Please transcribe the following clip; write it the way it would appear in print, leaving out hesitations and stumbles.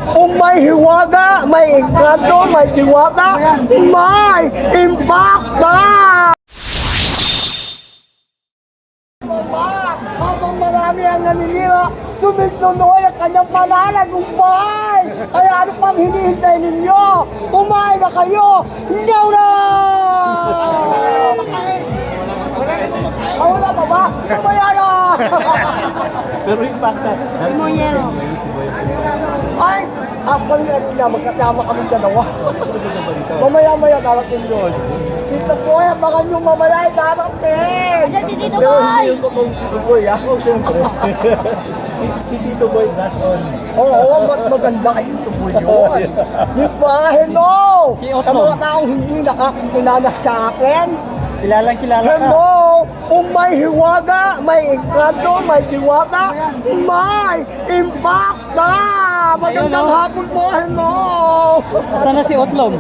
kung may hiwaga, may engkanto, may diwata, may impacta! Habang marami ang naninira, tumitululoy ang kanyang pananagumpay! Kaya ano pang hinihintay ninyo? Kumain na kayo! Now na! Wala pa ba? Kumaya na! Pero yung paksa, Moyero. Ay! Actually, kanina, magkasama kami dalawa. Mamaya-maya darating yun. Tito Boy, abangan nyo mamaya ay darating! Ayan si Tito Pero Boy! hindi yung totoong Tito Boy, ha? oh, siyempre. Si Tito Boy, dash on. Oo, maganda kay Tito Boy yun. Di ba? Hello! Si Otto. Sa mga taong hindi nakakilala sa akin, Kilala ka. hello! Kung may hiwaga, may engkanto, may diwata, may impacta! Magandang hapon po, hello! Sana si Otlong.